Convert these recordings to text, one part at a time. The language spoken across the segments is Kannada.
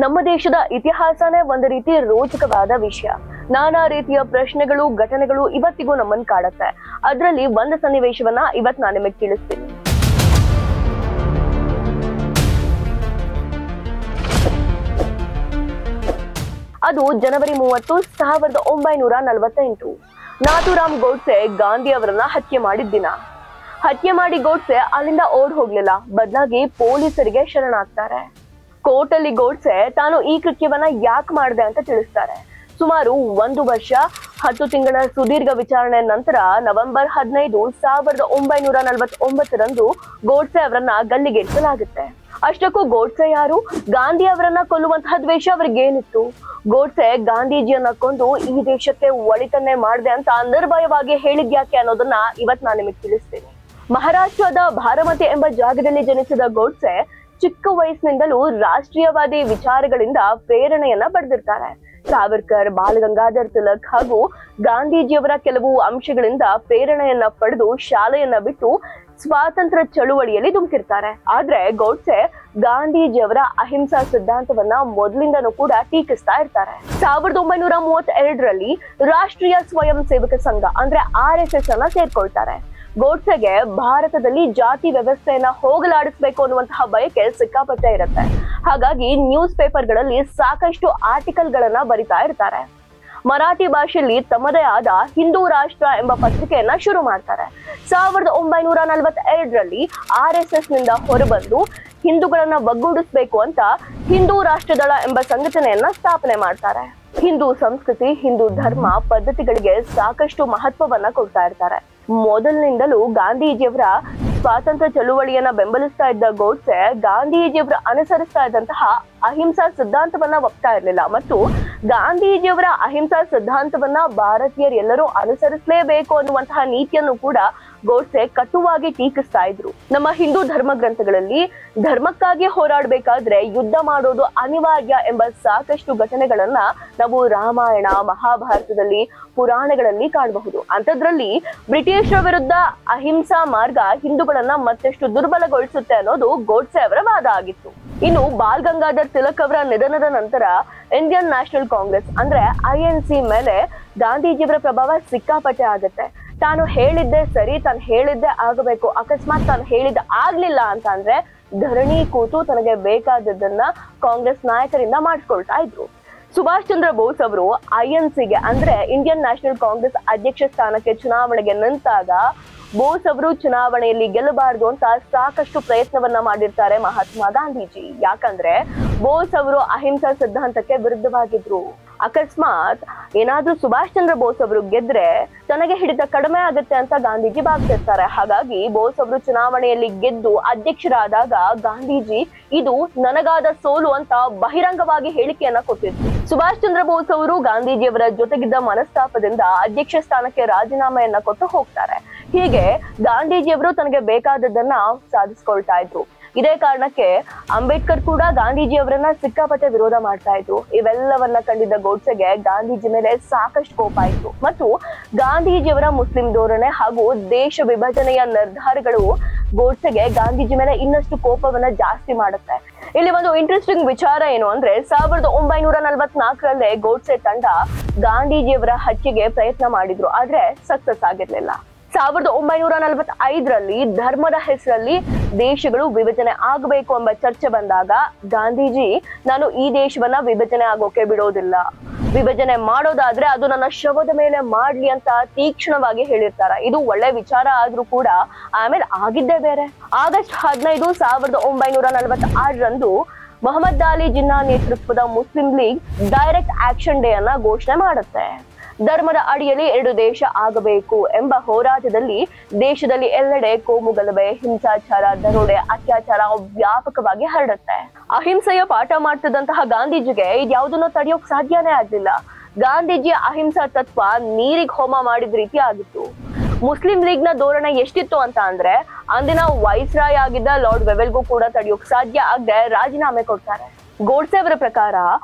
ನಮ್ಮ ದೇಶದ ಇತಿಹಾಸನೇ ಒಂದು ರೀತಿ ರೋಚಕವಾದ ವಿಷಯ. ನಾನಾ ರೀತಿಯ ಪ್ರಶ್ನೆಗಳು, ಘಟನೆಗಳು ಇವತ್ತಿಗೂ ನಮ್ಮನ್ನ ಕಾಡುತ್ತೆ. ಅದರಲ್ಲಿ ಒಂದು ಸನ್ನಿವೇಶವನ್ನ ಇವತ್ತು ನಾನು ನಿಮಗೆ ತಿಳಿಸ್ತೀನಿ. ಅದು ಜನವರಿ 30, 1948. ನಾಥೂರಾಮ್ ಗೋಡ್ಸೆ ಗಾಂಧಿ ಅವರನ್ನ ಹತ್ಯೆ ಮಾಡಿದ ದಿನ. ಹತ್ಯೆ ಮಾಡಿ ಗೋಡ್ಸೆ ಅಲ್ಲಿಂದ ಓಡ್ ಹೋಗ್ಲಿಲ್ಲ, ಬದಲಾಗಿ ಪೊಲೀಸರಿಗೆ ಶರಣಾಗ್ತಾರೆ. ಕೋರ್ಟಲ್ಲಿ ಗೋಡ್ಸೆ ತಾನು ಈ ಕೃತ್ಯವನ್ನ ಯಾಕೆ ಮಾಡಿದೆ ಅಂತ ತಿಳಿಸ್ತಾರೆ. ಸುಮಾರು 1 ವರ್ಷ 10 ತಿಂಗಳ ಸುದೀರ್ಘ ವಿಚಾರಣೆ ನಂತರ ನವೆಂಬರ್ 15, 1949 ಗೋಡ್ಸೆ ಅವರನ್ನ ಗಲ್ಲಿಗೇರಿಸಲಾಗುತ್ತೆ. ಅಷ್ಟಕ್ಕೂ ಗೋಡ್ಸೆ ಯಾರು? ಗಾಂಧಿ ಅವರನ್ನ ಕೊಲ್ಲುವಂತಹ ದ್ವೇಷ ಅವ್ರಿಗೇನಿತ್ತು? ಗೋಡ್ಸೆ ಗಾಂಧೀಜಿಯನ್ನ ಕೊಂದು ಈ ದೇಶಕ್ಕೆ ಒಳಿತನ್ನೇ ಮಾಡಿದೆ ಅಂತ ನಿರ್ಭಯವಾಗಿ ಹೇಳಿದ್ಯಾಕೆ ಅನ್ನೋದನ್ನ ಇವತ್ ನಾನು ನಿಮಗೆ ತಿಳಿಸ್ತೀನಿ. ಮಹಾರಾಷ್ಟ್ರದ ಬಾರಾಮತಿ ಎಂಬ ಜಾಗದಲ್ಲಿ ಜನಿಸಿದ ಗೋಡ್ಸೆ ಚಿಕ್ಕ ವಯಸ್ಸಿನಿಂದಲೂ ರಾಷ್ಟ್ರೀಯವಾದಿ ವಿಚಾರಗಳಿಂದ ಪ್ರೇರಣೆಯನ್ನ ಪಡೆದಿರ್ತಾರೆ. ಸಾವರ್ಕರ್, ಬಾಲ್ ಗಂಗಾಧರ್ ತಿಲಕ್ ಹಾಗೂ ಗಾಂಧೀಜಿಯವರ ಕೆಲವು ಅಂಶಗಳಿಂದ ಪ್ರೇರಣೆಯನ್ನ ಪಡೆದು ಶಾಲೆಯನ್ನ ಬಿಟ್ಟು ಸ್ವಾತಂತ್ರ್ಯ ಚಳುವಳಿಯಲ್ಲಿ ಧುಮುಕಿರ್ತಾರೆ. ಆದ್ರೆ ಗೋಡ್ಸೆ ಗಾಂಧೀಜಿಯವರ ಅಹಿಂಸಾ ಸಿದ್ಧಾಂತವನ್ನ ಮೊದಲಿಂದನೂ ಕೂಡ ಟೀಕಿಸ್ತಾ ಇರ್ತಾರೆ. 1932 ರಾಷ್ಟ್ರೀಯ ಸ್ವಯಂ ಸೇವಕ ಸಂಘ ಅಂದ್ರೆ RSS ಅನ್ನ ಸೇರ್ಕೊಳ್ತಾರೆ. ಗೋಡ್ಸೆಗೆ ಭಾರತದಲ್ಲಿ ಜಾತಿ ವ್ಯವಸ್ಥೆಯನ್ನ ಹೋಗಲಾಡಿಸ್ಬೇಕು ಅನ್ನುವಂತಹ ಬಯಕೆ ಸಿಕ್ಕಾಪಟ್ಟೆ ಇರುತ್ತೆ. ಹಾಗಾಗಿ ನ್ಯೂಸ್ ಪೇಪರ್ಗಳಲ್ಲಿ ಸಾಕಷ್ಟು ಆರ್ಟಿಕಲ್ ಗಳನ್ನ ಬರಿತಾ ಇರ್ತಾರೆ. ಮರಾಠಿ ಭಾಷೆಯಲ್ಲಿ ತಮ್ಮದೇ ಆದ ಹಿಂದೂ ರಾಷ್ಟ್ರ ಎಂಬ ಪತ್ರಿಕೆಯನ್ನ ಶುರು ಮಾಡ್ತಾರೆ. 1942 RSS ನಿಂದ ಹೊರಬಂದು ಹಿಂದೂಗಳನ್ನ ಒಗ್ಗೂಡಿಸ್ಬೇಕು ಅಂತ ಹಿಂದೂ ರಾಷ್ಟ್ರದಳ ಎಂಬ ಸಂಘಟನೆಯನ್ನ ಸ್ಥಾಪನೆ ಮಾಡ್ತಾರೆ. ಹಿಂದೂ ಸಂಸ್ಕೃತಿ, ಹಿಂದೂ ಧರ್ಮ ಪದ್ಧತಿಗಳಿಗೆ ಸಾಕಷ್ಟು ಮಹತ್ವವನ್ನ ಕೊಡ್ತಾ ಇರ್ತಾರೆ. ಮೊದಲಿನಿಂದಲೂ ಗಾಂಧೀಜಿಯವರ ಸ್ವಾತಂತ್ರ್ಯ ಚಳುವಳಿಯನ್ನ ಬೆಂಬಲಿಸ್ತಾ ಇದ್ದ ಗೋಡ್ಸೆ ಗಾಂಧೀಜಿಯವರ ಅನುಸರಿಸ್ತಾ ಇದ್ದಂತಹ ಅಹಿಂಸಾ ಸಿದ್ಧಾಂತವನ್ನ ಒಪ್ತಾ ಇರಲಿಲ್ಲ ಮತ್ತು ಗಾಂಧೀಜಿಯವರ ಅಹಿಂಸಾ ಸಿದ್ಧಾಂತವನ್ನ ಭಾರತೀಯರು ಎಲ್ಲರೂ ಅನುಸರಿಸಲೇಬೇಕು ಅನ್ನುವಂತಹ ನೀತಿಯನ್ನು ಕೂಡ ಗೋಡ್ಸೆ ಕಟುವಾಗಿ ಟೀಕಿಸ್ತಾ ಇದ್ರು. ನಮ್ಮ ಹಿಂದೂ ಧರ್ಮ ಗ್ರಂಥಗಳಲ್ಲಿ ಧರ್ಮಕ್ಕಾಗಿ ಹೋರಾಡಬೇಕಾದ್ರೆ ಯುದ್ಧ ಮಾಡೋದು ಅನಿವಾರ್ಯ ಎಂಬ ಸಾಕಷ್ಟು ಘಟನೆಗಳನ್ನ ನಾವು ರಾಮಾಯಣ, ಮಹಾಭಾರತದಲ್ಲಿ, ಪುರಾಣಗಳಲ್ಲಿ ಕಾಣಬಹುದು. ಅಂಥದ್ರಲ್ಲಿ ಬ್ರಿಟಿಷರ ವಿರುದ್ಧ ಅಹಿಂಸಾ ಮಾರ್ಗ ಹಿಂದೂಗಳನ್ನ ಮತ್ತಷ್ಟು ದುರ್ಬಲಗೊಳಿಸುತ್ತೆ ಅನ್ನೋದು ಗೋಡ್ಸೆ ಅವರ ವಾದ ಆಗಿತ್ತು. ಇನ್ನು ಬಾಲ್ ಗಂಗಾಧರ್ ತಿಲಕ್ ಅವರ ನಿಧನದ ನಂತರ ಇಂಡಿಯನ್ ನ್ಯಾಷನಲ್ ಕಾಂಗ್ರೆಸ್ ಅಂದ್ರೆ INC ಮೇಲೆ ಗಾಂಧೀಜಿಯವರ ಪ್ರಭಾವ ಸಿಕ್ಕಾಪಟ್ಟೆ ಆಗುತ್ತೆ. ತಾನು ಹೇಳಿದ್ದೆ ಸರಿ, ತಾನು ಹೇಳಿದ್ದೆ ಆಗಬೇಕು, ಅಕಸ್ಮಾತ್ ತಾನು ಹೇಳಿದ್ದ ಆಗ್ಲಿಲ್ಲ ಅಂತ ಅಂದ್ರೆ ಧರಣಿ ಕೂತು ತನಗೆ ಬೇಕಾದದ್ದನ್ನ ಕಾಂಗ್ರೆಸ್ ನಾಯಕರಿಂದ ಮಾಡಿಸ್ಕೊಳ್ತಾ ಇದ್ರು. ಸುಭಾಷ್ ಚಂದ್ರ ಬೋಸ್ ಅವರು INCಗೆ ಅಂದ್ರೆ ಇಂಡಿಯನ್ ನ್ಯಾಷನಲ್ ಕಾಂಗ್ರೆಸ್ ಅಧ್ಯಕ್ಷ ಸ್ಥಾನಕ್ಕೆ ಚುನಾವಣೆಗೆ ನಿಂತಾಗ ಬೋಸ್ ಅವರು ಚುನಾವಣೆಯಲ್ಲಿ ಗೆಲ್ಲಬಾರದು ಅಂತ ಸಾಕಷ್ಟು ಪ್ರಯತ್ನವನ್ನ ಮಾಡಿರ್ತಾರೆ ಮಹಾತ್ಮ ಗಾಂಧೀಜಿ. ಯಾಕಂದ್ರೆ ಬೋಸ್ ಅವರು ಅಹಿಂಸಾ ಸಿದ್ಧಾಂತಕ್ಕೆ ವಿರುದ್ಧವಾಗಿದ್ರು. ಅಕಸ್ಮಾತ್ ಏನಾದ್ರೂ ಸುಭಾಷ್ ಚಂದ್ರ ಬೋಸ್ ಅವರು ಗೆದ್ರೆ ತನಗೆ ಹಿಡಿತ ಕಡಿಮೆ ಆಗುತ್ತೆ ಅಂತ ಗಾಂಧೀಜಿ ಭಾವಿಸಿರ್ತಾರೆ. ಹಾಗಾಗಿ ಬೋಸ್ ಅವರು ಚುನಾವಣೆಯಲ್ಲಿ ಗೆದ್ದು ಅಧ್ಯಕ್ಷರಾದಾಗ ಗಾಂಧೀಜಿ ಇದು ನನಗಾದ ಸೋಲು ಅಂತ ಬಹಿರಂಗವಾಗಿ ಹೇಳಿಕೆಯನ್ನ ಕೊಟ್ಟಿದ್ರು. ಸುಭಾಷ್ ಚಂದ್ರ ಬೋಸ್ ಅವರು ಗಾಂಧೀಜಿಯವರ ಜೊತೆಗಿದ್ದ ಮನಸ್ತಾಪದಿಂದ ಅಧ್ಯಕ್ಷ ಸ್ಥಾನಕ್ಕೆ ರಾಜೀನಾಮೆಯನ್ನ ಕೊಟ್ಟು ಹೋಗ್ತಾರೆ. ಹೀಗೆ ಗಾಂಧೀಜಿಯವರು ತನಗೆ ಬೇಕಾದದ್ದನ್ನ ಸಾಧಿಸ್ಕೊಳ್ತಾ ಇದ್ರು. ಇದೇ ಕಾರಣಕ್ಕೆ ಅಂಬೇಡ್ಕರ್ ಕೂಡ ಗಾಂಧೀಜಿಯವರನ್ನ ಸಿಕ್ಕಾಪಟ್ಟೆ ವಿರೋಧ ಮಾಡ್ತಾ ಇದ್ರು. ಇವೆಲ್ಲವನ್ನ ಕಂಡಿದ್ದ ಗೋಡ್ಸೆಗೆ ಗಾಂಧೀಜಿ ಮೇಲೆ ಸಾಕಷ್ಟು ಕೋಪ ಇತ್ತು ಮತ್ತು ಗಾಂಧೀಜಿಯವರ ಮುಸ್ಲಿಂ ಧೋರಣೆ ಹಾಗೂ ದೇಶ ವಿಭಜನೆಯ ನಿರ್ಧಾರಗಳು ಗೋಡ್ಸೆಗೆ ಗಾಂಧೀಜಿ ಮೇಲೆ ಇನ್ನಷ್ಟು ಕೋಪವನ್ನ ಜಾಸ್ತಿ ಮಾಡುತ್ತೆ. ಇಲ್ಲಿ ಒಂದು ಇಂಟ್ರೆಸ್ಟಿಂಗ್ ವಿಚಾರ ಏನು ಅಂದ್ರೆ 1944 ಗೋಡ್ಸೆ ತಂಡ ಗಾಂಧೀಜಿಯವರ ಹತ್ಯೆಗೆ ಪ್ರಯತ್ನ ಮಾಡಿದ್ರು, ಆದ್ರೆ ಸಕ್ಸಸ್ ಆಗಿರ್ಲಿಲ್ಲ. 1945 ಧರ್ಮದ ಹೆಸರಲ್ಲಿ ದೇಶಗಳು ವಿಭಜನೆ ಆಗಬೇಕು ಎಂಬ ಚರ್ಚೆ ಬಂದಾಗ ಗಾಂಧೀಜಿ ನಾನು ಈ ದೇಶವನ್ನ ವಿಭಜನೆ ಆಗೋಕೆ ಬಿಡೋದಿಲ್ಲ, ವಿಭಜನೆ ಮಾಡೋದಾದ್ರೆ ಅದು ನನ್ನ ಶವದ ಮೇಲೆ ಮಾಡ್ಲಿ ಅಂತ ತೀಕ್ಷ್ಣವಾಗಿ ಹೇಳಿರ್ತಾರೆ. ಇದು ಒಳ್ಳೆ ವಿಚಾರ ಆದ್ರೂ ಕೂಡ ಆಮೇಲೆ ಆಗಿದ್ದೇ ಬೇರೆ. ಆಗಸ್ಟ್ 15, 1946 ಮೊಹಮ್ಮದ್ ಅಲಿ ಜಿನ್ನಾ ನೇತೃತ್ವದ Muslim league direct action day ಅನ್ನ ಘೋಷಣೆ ಮಾಡುತ್ತೆ. ಧರ್ಮದ ಅಡಿಯಲ್ಲಿ 2 ದೇಶ ಆಗಬೇಕು ಎಂಬ ಹೋರಾಟದಲ್ಲಿ ದೇಶದಲ್ಲಿ ಎಲ್ಲೆಡೆ ಕೋಮುಗಲಭೆ, ಹಿಂಸಾಚಾರ, ದರೋಡೆ, ಅತ್ಯಾಚಾರ ವ್ಯಾಪಕವಾಗಿ ಹರಡುತ್ತೆ. ಅಹಿಂಸೆಯ ಪಾಠ ಮಾಡ್ತಿದ್ದಂತಹ ಗಾಂಧೀಜಿಗೆ ಇದ್ಯಾವುದನ್ನು ತಡೆಯೋಕ್ ಸಾಧ್ಯನೇ ಆಗ್ಲಿಲ್ಲ. ಗಾಂಧೀಜಿಯ ಅಹಿಂಸಾ ತತ್ವ ನೀರಿಗೆ ಹೋಮ ಮಾಡಿದ ರೀತಿ ಆಗಿತ್ತು. ಮುಸ್ಲಿಂ ಲೀಗ್ ನ ಧೋರಣೆ ಎಷ್ಟಿತ್ತು ಅಂತ ಅಂದ್ರೆ ಅಂದಿನ ವೈಸ್ರಾಯ್ ಆಗಿದ್ದ ಲಾರ್ಡ್ ವೆವೆಲ್ಗೂ ಕೂಡ ತಡೆಯೋಕ್ ಸಾಧ್ಯ ಆಗದೆ ರಾಜೀನಾಮೆ ಕೊಡ್ತಾರೆ. ಗೋಡ್ಸೆ ಅವರ ಪ್ರಕಾರ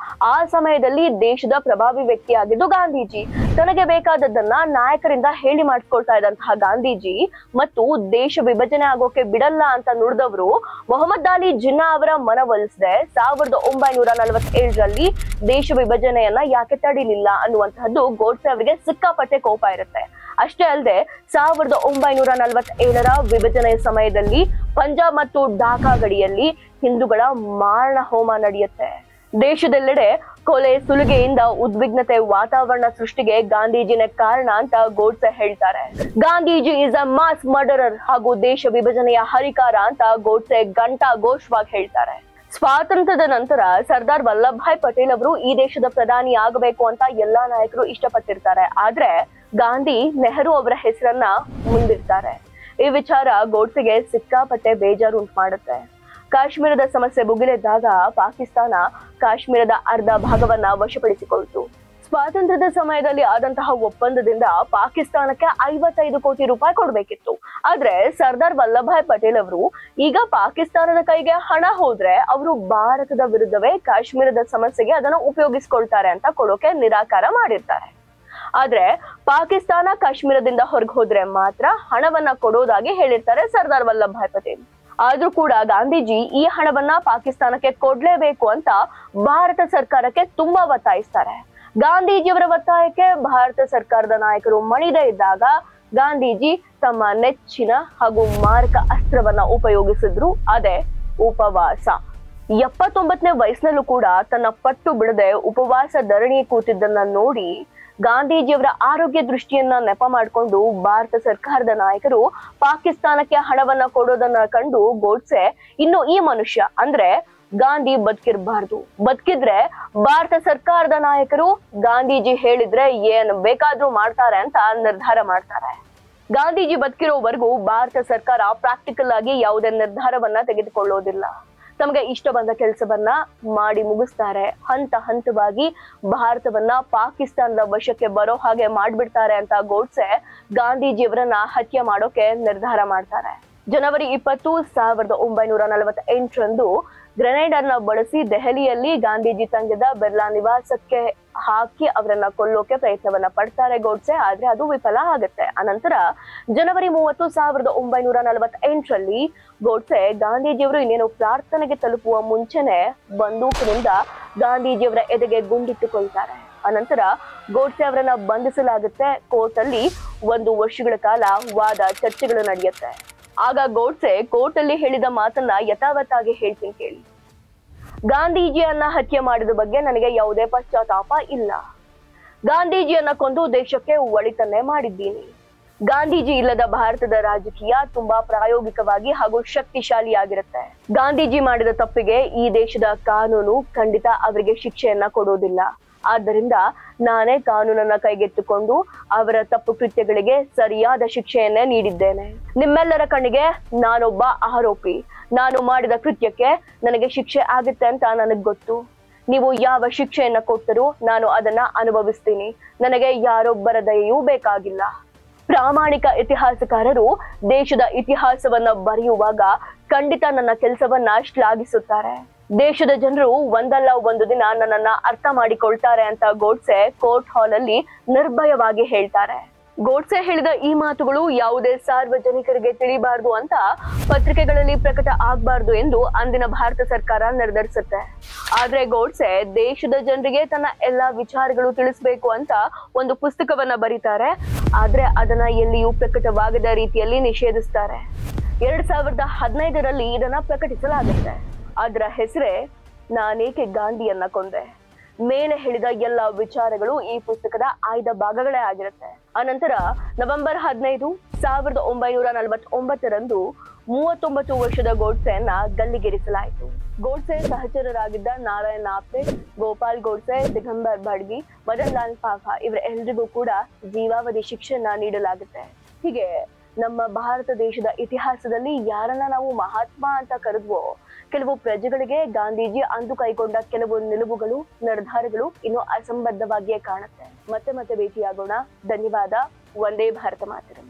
ಆ ಸಮಯದಲ್ಲಿ ದೇಶದ ಪ್ರಭಾವಿ ವ್ಯಕ್ತಿಯಾಗಿದ್ದು ಗಾಂಧೀಜಿ. ತನಗೆ ಬೇಕಾದದ್ದನ್ನ ನಾಯಕರಿಂದ ಹೇಳಿ ಮಾಡಿಸ್ಕೊಳ್ತಾ ಇದ್ದಂತಹ ಗಾಂಧೀಜಿ ಮತ್ತು ದೇಶ ವಿಭಜನೆ ಆಗೋಕೆ ಬಿಡಲ್ಲ ಅಂತ ನುಡಿದವರು ಮೊಹಮ್ಮದ್ ಅಲಿ ಜಿನ್ನಾ ಅವರ ಮನವೊಲಿಸದೆ 1947ರಲ್ಲಿ ದೇಶ ವಿಭಜನೆಯನ್ನ ಯಾಕೆ ತಡಿಲಿಲ್ಲ ಅನ್ನುವಂತಹದ್ದು ಗೋಡ್ಸೆ ಅವರಿಗೆ ಸಿಕ್ಕಾಪಟ್ಟೆ ಕೋಪ ಇರುತ್ತೆ. ಅಷ್ಟೇ ಅಲ್ಲದೆ 1947ರ ವಿಭಜನೆಯ ಸಮಯದಲ್ಲಿ ಪಂಜಾಬ್ ಮತ್ತು ಢಾಕಾ ಗಡಿಯಲ್ಲಿ ಹಿಂದೂಗಳ ಮಾರಣ ಹೋಮ ನಡೆಯುತ್ತೆ. ದೇಶದೆಲ್ಲೆಡೆ ಕೊಲೆ ಸುಲಿಗೆಯಿಂದ ಉದ್ವಿಗ್ನತೆ ವಾತಾವರಣ ಸೃಷ್ಟಿಗೆ ಗಾಂಧೀಜಿನೇ ಕಾರಣ ಅಂತ ಗೋಡ್ಸೆ ಹೇಳ್ತಾರೆ. Gandhiji is a mass murderer ಹಾಗೂ ದೇಶ ವಿಭಜನೆಯ ಹರಿಕಾರ ಅಂತ ಗೋಡ್ಸೆ ಘಂಟಾಘೋಷವಾಗಿ ಹೇಳ್ತಾರೆ. ಸ್ವಾತಂತ್ರ್ಯದ ನಂತರ ಸರ್ದಾರ್ ವಲ್ಲಭ್ ಭಾಯ್ ಪಟೇಲ್ ಅವರು ಈ ದೇಶದ ಪ್ರಧಾನಿ ಆಗಬೇಕು ಅಂತ ಎಲ್ಲಾ ನಾಯಕರು ಇಷ್ಟಪಟ್ಟಿರ್ತಾರೆ. ಆದ್ರೆ ಗಾಂಧಿ ನೆಹರು ಅವರ ಹೆಸರನ್ನ ಮುಂದಿರ್ತಾರೆ. ಈ ವಿಚಾರ ಗೋಡ್ಸೆಗೆ ಸಿಕ್ಕಾಪಟ್ಟೆ ಬೇಜಾರು ಉಂಟು ಮಾಡುತ್ತೆ. ಕಾಶ್ಮೀರದ ಸಮಸ್ಯೆ ಭುಗಿಲೆದ್ದಾಗ ಪಾಕಿಸ್ತಾನ ಕಾಶ್ಮೀರದ ಅರ್ಧ ಭಾಗವನ್ನ ವಶಪಡಿಸಿಕೊಳ್ತು. ಸ್ವಾತಂತ್ರ್ಯದ ಸಮಯದಲ್ಲಿ ಆದಂತಹ ಒಪ್ಪಂದದಿಂದ ಪಾಕಿಸ್ತಾನಕ್ಕೆ 55 ಕೋಟಿ ರೂಪಾಯಿ ಕೊಡ್ಬೇಕಿತ್ತು. ಆದ್ರೆ ಸರ್ದಾರ್ ವಲ್ಲಭ್ ಭಾಯ್ ಪಟೇಲ್ ಅವರು ಈಗ ಪಾಕಿಸ್ತಾನದ ಕೈಗೆ ಹಣ ಹೋದ್ರೆ ಅವರು ಭಾರತದ ವಿರುದ್ಧವೇ ಕಾಶ್ಮೀರದ ಸಮಸ್ಯೆಗೆ ಅದನ್ನು ಉಪಯೋಗಿಸ್ಕೊಳ್ತಾರೆ ಅಂತ ಕೊಡೋಕೆ ನಿರಾಕಾರ ಮಾಡಿರ್ತಾರೆ. ಆದ್ರೆ ಪಾಕಿಸ್ತಾನ ಕಾಶ್ಮೀರದಿಂದ ಹೊರಗೆ ಹೋದ್ರೆ ಮಾತ್ರ ಹಣವನ್ನ ಕೊಡೋದಾಗಿ ಹೇಳಿರ್ತಾರೆ ಸರ್ದಾರ್ ವಲ್ಲಭ್ ಭಾಯ್ ಪಟೇಲ್. ಆದ್ರೂ ಕೂಡ ಗಾಂಧೀಜಿ ಈ ಹಣವನ್ನ ಪಾಕಿಸ್ತಾನಕ್ಕೆ ಕೊಡ್ಲೇಬೇಕು ಅಂತ ಭಾರತ ಸರ್ಕಾರಕ್ಕೆ ತುಂಬಾ ಒತ್ತಾಯಿಸ್ತಾರೆ. ಗಾಂಧೀಜಿಯವರ ಒತ್ತಾಯಕ್ಕೆ ಭಾರತ ಸರ್ಕಾರದ ನಾಯಕರು ಮಣಿದೇ ಇದ್ದಾಗ ಗಾಂಧೀಜಿ ತಮ್ಮ ನೆಚ್ಚಿನ ಹಾಗೂ ಮಾರಕ ಅಸ್ತ್ರವನ್ನ ಉಪಯೋಗಿಸಿದ್ರು, ಅದೇ ಉಪವಾಸ. 79ನೇ ವಯಸ್ಸಿನಲ್ಲೂ ಕೂಡ ತನ್ನ ಪಟ್ಟು ಬಿಡದೆ ಉಪವಾಸ ಧರಣಿ ಕೂತಿದ್ದನ್ನ ನೋಡಿ ಗಾಂಧೀಜಿಯವರ ಆರೋಗ್ಯ ದೃಷ್ಟಿಯನ್ನ ನೆಪ ಮಾಡಿಕೊಂಡು ಭಾರತ ಸರ್ಕಾರದ ನಾಯಕರು ಪಾಕಿಸ್ತಾನಕ್ಕೆ ಹಣವನ್ನ ಕೊಡೋದನ್ನ ಕಂಡು ಗೋಡ್ಸೆ ಇನ್ನು ಈ ಮನುಷ್ಯ ಅಂದ್ರೆ ಗಾಂಧಿ ಬದುಕಿರಬಾರ್ದು, ಬದುಕಿದ್ರೆ ಭಾರತ ಸರ್ಕಾರದ ನಾಯಕರು ಗಾಂಧೀಜಿ ಹೇಳಿದ್ರೆ ಏನ್ ಬೇಕಾದ್ರೂ ಮಾಡ್ತಾರೆ ಅಂತ ನಿರ್ಧಾರ ಮಾಡ್ತಾರೆ. ಗಾಂಧೀಜಿ ಬದುಕಿರೋವರೆಗೂ ಭಾರತ ಸರ್ಕಾರ ಪ್ರಾಕ್ಟಿಕಲ್ ಆಗಿ ಯಾವುದೇ ನಿರ್ಧಾರವನ್ನ ತೆಗೆದುಕೊಳ್ಳೋದಿಲ್ಲ. ತಮಗೆ ಇಷ್ಟ ಬಂದ ಕೆಲಸವನ್ನ ಮಾಡಿ ಮುಗಿಸ್ತಾರೆ. ಹಂತ ಹಂತವಾಗಿ ಭಾರತವನ್ನ ಪಾಕಿಸ್ತಾನದ ವಶಕ್ಕೆ ಬರೋ ಹಾಗೆ ಮಾಡ್ಬಿಡ್ತಾರೆ ಅಂತ ಗೋಡ್ಸೆ ಗಾಂಧೀಜಿಯವರನ್ನ ಹತ್ಯೆ ಮಾಡೋಕೆ ನಿರ್ಧಾರ ಮಾಡ್ತಾರೆ. ಜನವರಿ 20, 1948ರಂದು ಗ್ರೆನೇಡ್ ಅನ್ನ ಬಳಸಿ ದೆಹಲಿಯಲ್ಲಿ ಗಾಂಧೀಜಿ ತಂಗಿದ ಬಿರ್ಲಾ ನಿವಾಸಕ್ಕೆ ಹಾಕಿ ಅವರನ್ನ ಕೊಲ್ಲೋಕೆ ಪ್ರಯತ್ನವನ್ನ ಪಡ್ತಾರೆ ಗೋಡ್ಸೆ. ಆದ್ರೆ ಅದು ವಿಫಲ ಆಗುತ್ತೆ. ಅನಂತರ ಜನವರಿ 30, 1948ರಲ್ಲಿ ಗೋಡ್ಸೆ ಗಾಂಧೀಜಿಯವರು ಇನ್ನೇನು ಪ್ರಾರ್ಥನೆಗೆ ತಲುಪುವ ಮುಂಚೆನೆ ಬಂದೂಕಿನಿಂದ ಗಾಂಧೀಜಿಯವರ ಎದೆಗೆ ಗುಂಡಿಟ್ಟುಕೊಳ್ತಾರೆ. ಅನಂತರ ಗೋಡ್ಸೆ ಅವರನ್ನ ಬಂಧಿಸಲಾಗುತ್ತೆ. ಕೋರ್ಟ್ ಅಲ್ಲಿ 1 ವರ್ಷಗಳ ಕಾಲ ವಾದ ಚರ್ಚೆಗಳು ನಡೆಯುತ್ತೆ. ಆಗ ಗೋಡ್ಸೆ ಕೋರ್ಟ್ ಅಲ್ಲಿ ಹೇಳಿದ ಮಾತನ್ನ ಯಥಾವತ್ತಾಗಿ ಹೇಳ್ತೀನಿ ಕೇಳಿ. ಗಾಂಧೀಜಿಯನ್ನ ಹತ್ಯೆ ಮಾಡಿದ ಬಗ್ಗೆ ನನಗೆ ಯಾವುದೇ ಪಶ್ಚಾತ್ತಾಪ ಇಲ್ಲ. ಗಾಂಧೀಜಿಯನ್ನ ಕೊಂದು ದೇಶಕ್ಕೆ ಒಳಿತನ್ನೇ ಮಾಡಿದ್ದೀನಿ. ಗಾಂಧೀಜಿ ಇಲ್ಲದ ಭಾರತದ ರಾಜಕೀಯ ತುಂಬಾ ಪ್ರಾಯೋಗಿಕವಾಗಿ ಹಾಗೂ ಶಕ್ತಿಶಾಲಿಯಾಗಿರುತ್ತೆ. ಗಾಂಧೀಜಿ ಮಾಡಿದ ತಪ್ಪಿಗೆ ಈ ದೇಶದ ಕಾನೂನು ಖಂಡಿತ ಅವರಿಗೆ ಶಿಕ್ಷೆಯನ್ನ ಕೊಡೋದಿಲ್ಲ. ಆದ್ದರಿಂದ ನಾನೇ ಕಾನೂನನ್ನ ಕೈಗೆತ್ತಿಕೊಂಡು ಅವರ ತಪ್ಪು ಕೃತ್ಯಗಳಿಗೆ ಸರಿಯಾದ ಶಿಕ್ಷೆಯನ್ನೇ ನೀಡಿದ್ದೇನೆ. ನಿಮ್ಮೆಲ್ಲರ ಕಣ್ಣಿಗೆ ನಾನೊಬ್ಬ ಆರೋಪಿ. ನಾನು ಮಾಡಿದ ಕೃತ್ಯಕ್ಕೆ ನನಗೆ ಶಿಕ್ಷೆ ಆಗುತ್ತೆ ಅಂತ ನನಗ್ ಗೊತ್ತು. ನೀವು ಯಾವ ಶಿಕ್ಷೆಯನ್ನ ಕೊಟ್ಟರೂ ನಾನು ಅದನ್ನ ಅನುಭವಿಸ್ತೀನಿ. ನನಗೆ ಯಾರೊಬ್ಬರ ದಯೆಯೂ ಬೇಕಾಗಿಲ್ಲ. ಪ್ರಾಮಾಣಿಕ ಇತಿಹಾಸಕಾರರು ದೇಶದ ಇತಿಹಾಸವನ್ನ ಬರೆಯುವಾಗ ಖಂಡಿತ ನನ್ನ ಕೆಲಸವನ್ನ ಶ್ಲಾಘಿಸುತ್ತಾರೆ. ದೇಶದ ಜನರು ಒಂದಲ್ಲ ಒಂದು ದಿನ ನನ್ನನ್ನ ಅರ್ಥ ಮಾಡಿಕೊಳ್ತಾರೆ ಅಂತ ಗೋಡ್ಸೆ ಕೋರ್ಟ್ ಹಾಲ್ ಅಲ್ಲಿ ನಿರ್ಭಯವಾಗಿ ಹೇಳ್ತಾರೆ. ಗೋಡ್ಸೆ ಹೇಳಿದ ಈ ಮಾತುಗಳು ಯಾವುದೇ ಸಾರ್ವಜನಿಕರಿಗೆ ತಿಳಿಬಾರ್ದು ಅಂತ ಪತ್ರಿಕೆಗಳಲ್ಲಿ ಪ್ರಕಟ ಆಗ್ಬಾರ್ದು ಎಂದು ಅಂದಿನ ಭಾರತ ಸರ್ಕಾರ ನಿರ್ಧರಿಸುತ್ತೆ. ಆದ್ರೆ ಗೋಡ್ಸೆ ದೇಶದ ಜನರಿಗೆ ತನ್ನ ಎಲ್ಲಾ ವಿಚಾರಗಳು ತಿಳಿಸ್ಬೇಕು ಅಂತ ಒಂದು ಪುಸ್ತಕವನ್ನ ಬರೀತಾರೆ. ಆದ್ರೆ ಅದನ್ನ ಎಲ್ಲಿಯೂ ಪ್ರಕಟವಾಗದ ರೀತಿಯಲ್ಲಿ ನಿಷೇಧಿಸ್ತಾರೆ. 2015ರಲ್ಲಿ ಇದನ್ನ ಪ್ರಕಟಿಸಲಾಗುತ್ತೆ. ಅದರ ಹೆಸರೇ ನಾನೇಕೆ ಗಾಂಧಿಯನ್ನ ಕೊಂದೆ. ಮೇಲೆ ಹೇಳಿದ ಎಲ್ಲ ವಿಚಾರಗಳು ಈ ಪುಸ್ತಕದ ಆಯ್ದ ಭಾಗಗಳೇ ಆಗಿರುತ್ತೆ. ಅನಂತರ ನವೆಂಬರ್ 15, 1949ರಂದು 39 ವರ್ಷದ ಗೋಡ್ಸೆಯನ್ನ ಗಲ್ಲಿಗೇರಿಸಲಾಯಿತು. ಗೋಡ್ಸೆ ಸಹಚರರಾಗಿದ್ದ ನಾರಾಯಣ್ ಆಪ್ತೆ, ಗೋಪಾಲ್ ಗೋಡ್ಸೆ, ದಿಗಂಬರ್ ಬಡ್ಗಿ, ಮದನ್ ಲಾಲ್ ಪಾಖಾ ಇವರೆಲ್ಲರಿಗೂ ಕೂಡ ಜೀವಾವಧಿ ಶಿಕ್ಷೆಯನ್ನ ನೀಡಲಾಗುತ್ತೆ. ಹೀಗೆ ನಮ್ಮ ಭಾರತ ದೇಶದ ಇತಿಹಾಸದಲ್ಲಿ ಯಾರನ್ನ ನಾವು ಮಹಾತ್ಮ ಅಂತ ಕರೆದ್ವೋ, ಕೆಲವು ಪ್ರಜೆಗಳಿಗೆ ಗಾಂಧೀಜಿ ಅಂದು ಕೈಗೊಂಡ ಕೆಲವು ನಿಲುವುಗಳು, ನಿರ್ಧಾರಗಳು ಇನ್ನು ಅಸಂಬದ್ಧವಾಗಿಯೇ ಕಾಣುತ್ತೆ. ಮತ್ತೆ ಭೇಟಿಯಾಗೋಣ. ಧನ್ಯವಾದ. ವಂದೇ ಭಾರತ ಮಾತರಂ.